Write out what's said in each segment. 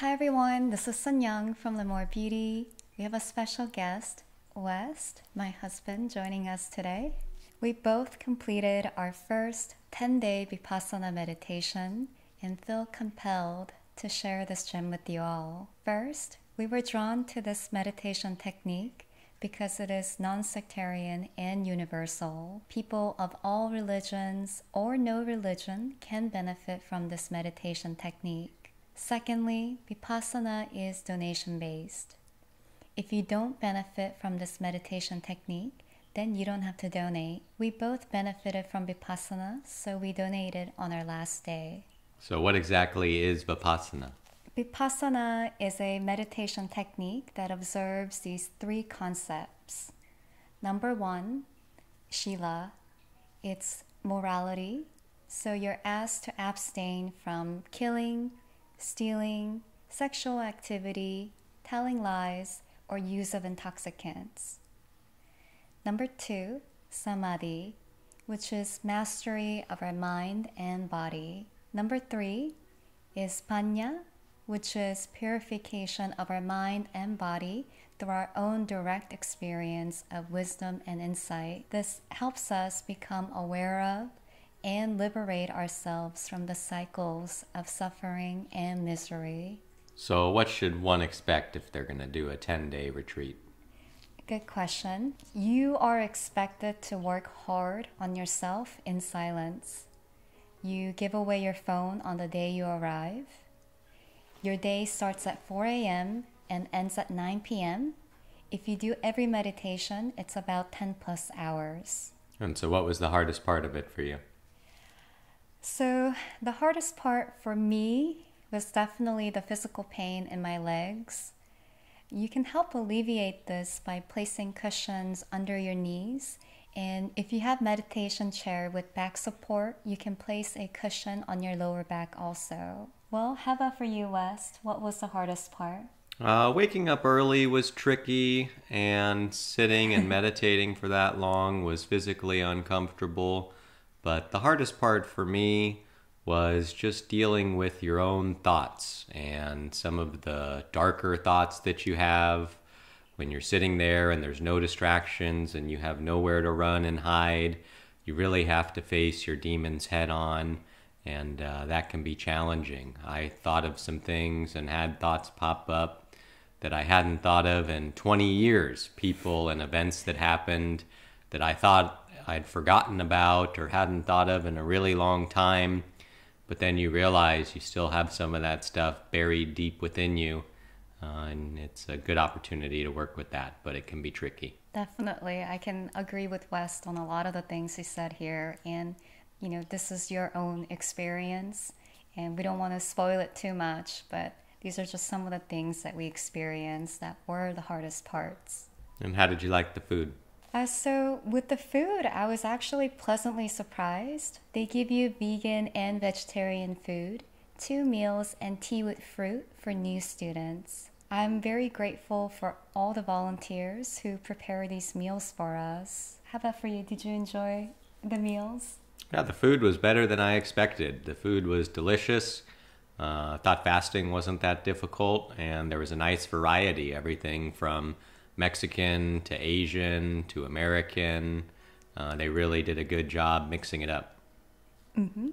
Hi everyone, this is Sinyoung from Lémore Beauty. We have a special guest, West, my husband, joining us today. We both completed our first 10-day Vipassana meditation and feel compelled to share this gem with you all. First, we were drawn to this meditation technique because it is non-sectarian and universal. People of all religions or no religion can benefit from this meditation technique. Secondly, Vipassana is donation-based. If you don't benefit from this meditation technique, then you don't have to donate. We both benefited from Vipassana, so we donated on our last day. So what exactly is Vipassana? Vipassana is a meditation technique that observes these three concepts. Number one, Shila. It's morality. So you're asked to abstain from killing, stealing, sexual activity, telling lies, or use of intoxicants. Number two, Samadhi, which is mastery of our mind and body. Number three is Panya, which is purification of our mind and body through our own direct experience of wisdom and insight. This helps us become aware of and liberate ourselves from the cycles of suffering and misery. So what should one expect if they're going to do a 10-day retreat? Good question. You are expected to work hard on yourself in silence. You give away your phone on the day you arrive. Your day starts at 4 a.m. and ends at 9 p.m. If you do every meditation, it's about 10 plus hours. And so what was the hardest part of it for you? So the hardest part for me was definitely the physical pain in my legs. You can help alleviate this by placing cushions under your knees. And if you have meditation chair with back support, you can place a cushion on your lower back also. Well, how about for you, West? What was the hardest part? Waking up early was tricky, and sitting and meditating for that long was physically uncomfortable. But the hardest part for me was just dealing with your own thoughts and some of the darker thoughts that you have when you're sitting there and there's no distractions and you have nowhere to run and hide. You really have to face your demons head on, and that can be challenging. I thought of some things and had thoughts pop up that I hadn't thought of in 20 years, people and events that happened that I thought I'd forgotten about or hadn't thought of in a really long time. But then you realize you still have some of that stuff buried deep within you, and it's a good opportunity to work with that, but it can be tricky. Definitely. I can agree with West on a lot of the things he said here. And, you know, this is your own experience, and we don't want to spoil it too much, but these are just some of the things that we experienced that were the hardest parts. And how did you like the food? So with the food, I was actually pleasantly surprised. They give you vegan and vegetarian food, 2 meals, and tea with fruit for new students. I'm very grateful for all the volunteers who prepare these meals for us. How about for you? Did you enjoy the meals? Yeah, the food was better than I expected. The food was delicious. I thought fasting wasn't that difficult, and there was a nice variety, everything from Mexican to Asian to American. They really did a good job mixing it up. Mm-hmm.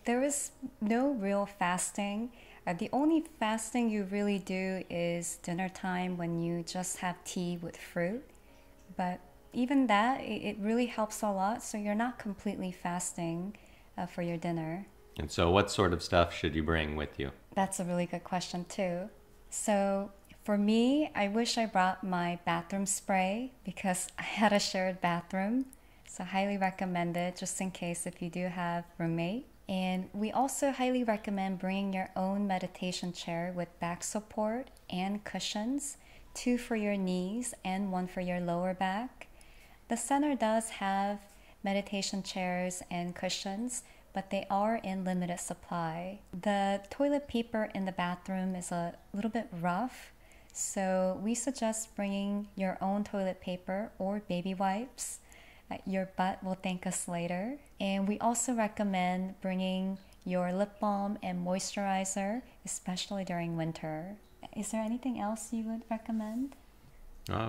There was no real fasting. The only fasting you really do is dinner time when you just have tea with fruit. But even that, it really helps a lot, so you're not completely fasting for your dinner. And so what sort of stuff should you bring with you? That's a really good question too. So for me, I wish I brought my bathroom spray because I had a shared bathroom. So highly recommend it just in case if you do have a roommate. And we also highly recommend bringing your own meditation chair with back support and cushions, 2 for your knees and 1 for your lower back. The center does have meditation chairs and cushions, but they are in limited supply. The toilet paper in the bathroom is a little bit rough, so we suggest bringing your own toilet paper or baby wipes. Your butt will thank us later. And we also recommend bringing your lip balm and moisturizer, especially during winter. Is there anything else you would recommend?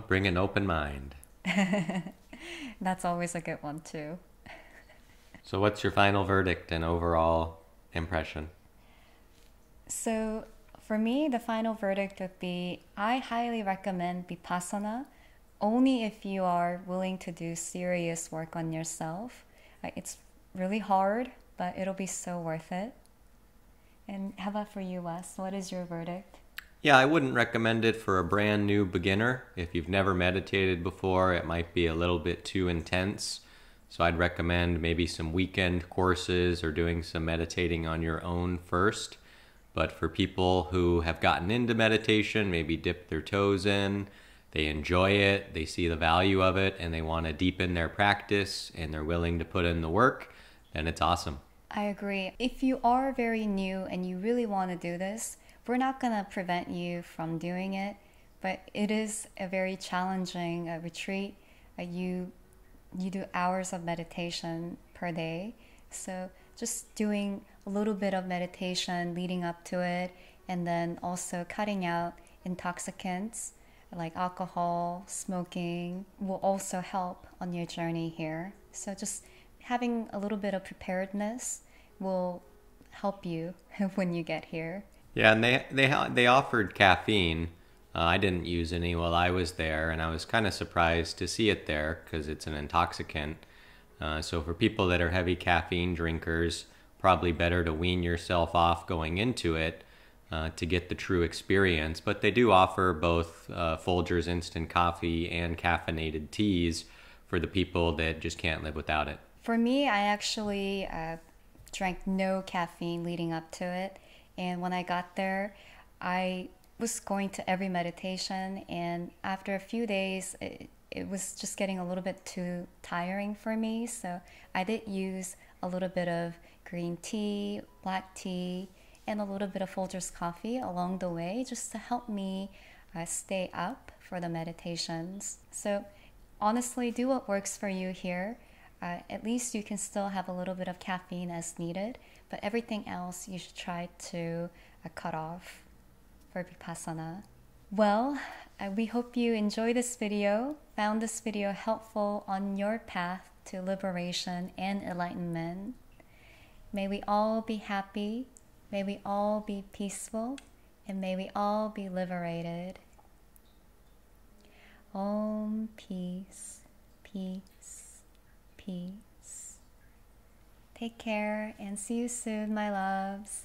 Bring an open mind. That's always a good one too. So what's your final verdict and overall impression? So for me, the final verdict would be I highly recommend Vipassana only if you are willing to do serious work on yourself. It's really hard, but it'll be so worth it. And how about for you, Wes? What is your verdict? Yeah, I wouldn't recommend it for a brand new beginner. If you've never meditated before, it might be a little bit too intense. So I'd recommend maybe some weekend courses or doing some meditating on your own first. But for people who have gotten into meditation, maybe dip their toes in, they enjoy it, they see the value of it, and they want to deepen their practice, and they're willing to put in the work, then it's awesome. I agree. If you are very new and you really want to do this, we're not going to prevent you from doing it, but it is a very challenging retreat. You do hours of meditation per day, so just doing a little bit of meditation leading up to it, and then also cutting out intoxicants like alcohol, smoking will also help on your journey here. So just having a little bit of preparedness will help you when you get here. Yeah, and they offered caffeine. I didn't use any while I was there, and I was kind of surprised to see it there because it's an intoxicant. So for people that are heavy caffeine drinkers, probably better to wean yourself off going into it to get the true experience. But they do offer both Folgers instant coffee and caffeinated teas for the people that just can't live without it. For me, I actually drank no caffeine leading up to it. And when I got there, I was going to every meditation. And after a few days, it was just getting a little bit too tiring for me. So I did use a little bit of green tea, black tea, and a little bit of Folgers coffee along the way just to help me stay up for the meditations. So honestly, do what works for you here. At least you can still have a little bit of caffeine as needed, but everything else you should try to cut off for Vipassana. Well, we hope you enjoyed this video, found this video helpful on your path to liberation and enlightenment. May we all be happy, may we all be peaceful, and may we all be liberated. Om, peace, peace, peace. Take care and see you soon, my loves.